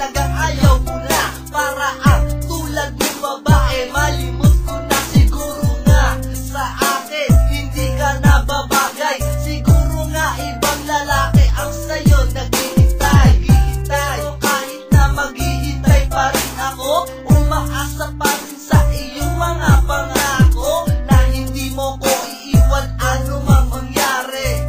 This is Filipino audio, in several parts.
talagang ayaw mo na. Para ang tulad mong babae, malimot ko na siguro nga. Sa akin, hindi ka na babagay. Siguro nga ibang lalaki ang sa'yo naghihintay. Pero kahit na maghihintay pa rin ako, umaasa pa rin sa iyong mga pangako na hindi mo ko iiwan ano mang mangyari.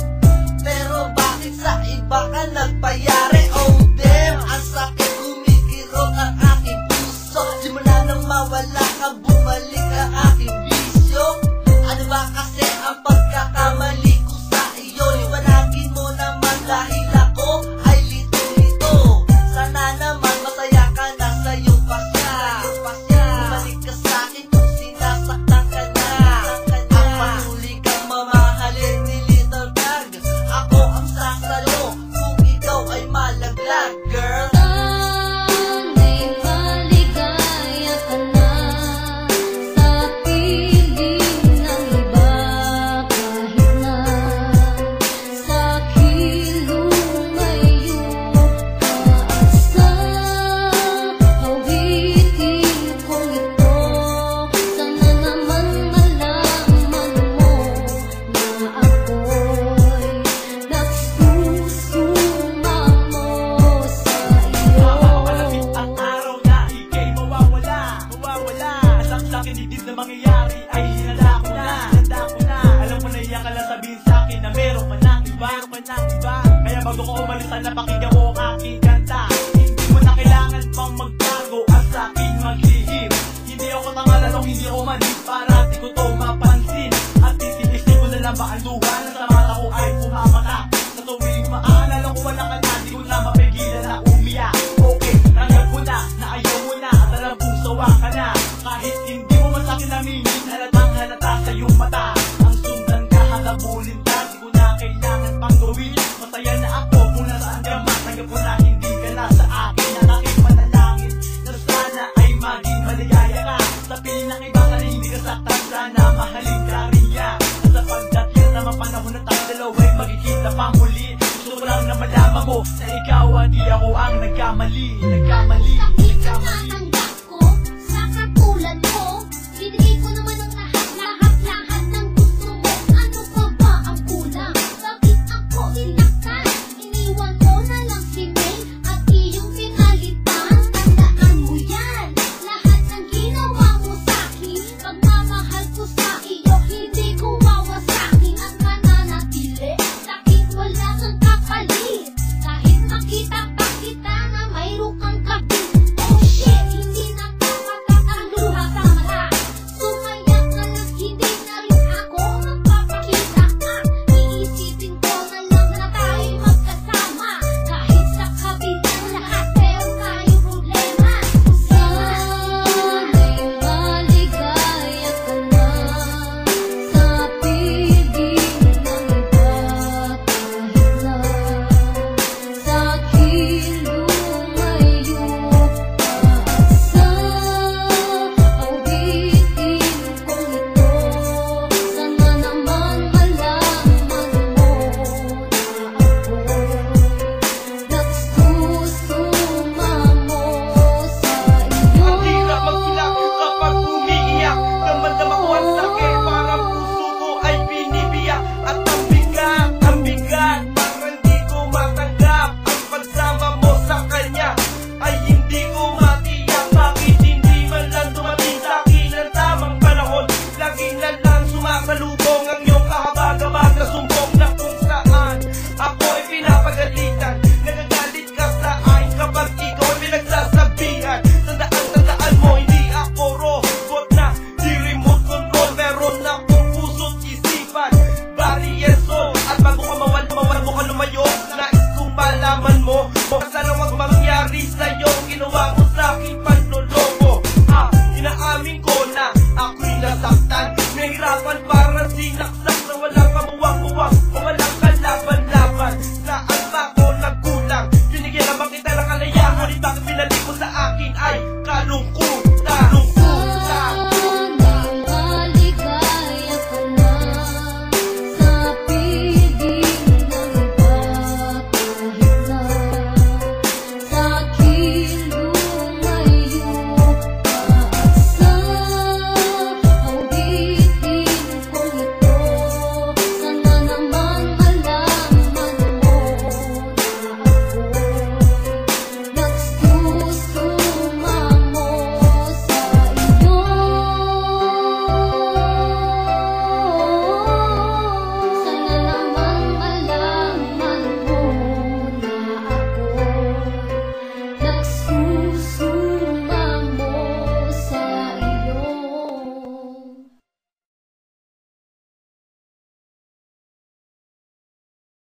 Pero bakit sa iba ka nagpayari? Oh damn, ang sakit, kumikirot ang aking puso. Simula nang mawala ka, bumalik ang aking bisyo. Ano ba kasi ang pagkakamali ko sa iyo? Liwanagin mo naman dahil ako ay lito-lito. Sana naman masaya ka na sa iyong pasya. Bumalik ka sa akin kung sinasaktan ka na. Ang mahuli kang mamahalin ni Little Bag. Ako ang sasalo kung ikaw ay malaglag, girl. Sana'y maligaya ka na sa piling ng iba, kahit na sa kilong ngayon paasa. Awitin kong ito, sana naman malaman mo na ako'y nagsusumamo sa iyo. Malapit ang araw na ika'y mawawala. Asak-sakin didib na mangyayari ay hinanda ko na. Alam mo na iyan ka lang sabihin sa'kin na meron ka ng iba. Kaya bago ko umalis sana pakinggan mo ang aking kanta. Hindi mo na kailangan pang magbago at sa'kin maglihim. Hindi ako tangalalong, hindi ako manis para di ko to mapansin. At titiisin ko na lang ba ang luha na sa mata ko ay pumamata. Sa tuwing maaalala ko wala ka na, di ko na mapigilan na umiyak. Okay, tanggap ko na ayaw mo na at alam kong sawa ka na. Kahit hindi mo man sa'kin aminin, halatang halata sa iyong mata. Ang sundan ka, halabulin ka, di ko na kailangan pang gawin. Masaya na ako kung nasaan ka man. Tanggap ko na hindi ka na sa akin. Ang aking panalangin na sana ay maging maligaya ka. Sa piling ng iba ka hindi ka saktan, sana mahalin ka rin niya. Sa pagdating naman panahon na tayo dalawa'y magkikita pa muli. Gusto ko lang na malaman mo na ikaw hindi ako ang nagkamali. Tinatanggap ko sa katulad mo. Binigay ko naman ang lahat ng gusto mo. Ano pa ba ang kulang? Bakit ako inaktan? Iniwan ko na lang si May at iyong pinalitan. Tandaan mo yan, lahat ng ginawa mo sa'kin. Pagmamahal ko sa iyo, hindi ko wawasakin. Ang mananatili, sa'kin wala kang kapalit. Kahit makita pa kita na mayroon kang kabit. Oh shit, hindi na kamatas ang luha sa mata. Sumaya ka na, hindi na rin ako magpapakita ka. Iisipin ko na lang na tayo'y magkasama. Kahit sa kabilang lahat, meron tayong problema. Sana'y maligaya ka na sa piling ng iba, kahit na sa kilong ngayon paasa. Awitin kong ito, sana naman malaman mo na ako'y nagsusumamo sa iyo. Ang hirap magsilak kapag umiiyak. Damdam ko ang sakit, parang puso ko ay binibiyak. At ang bigat, parang di ko matanggap. Ang pagsama mo sa kanya ay hindi ko matiyak. Bakit hindi man lang dumating sa'kin ang tamang panahon? Lagi na lang sumasalubong ang iyong kahabag-habag na sumbong na kung saan ako ay pinapagalitan. Nagagalit ka sa akin kapag ikaw ay pinagsasabihan. Tandaan mo, hindi ako robot na di remote control. Meron akong puso't isipan, baryeso. At bago ka bago ka lumayo, nais kong malaman mo, sana wag mangyari sa'yo ginawa ko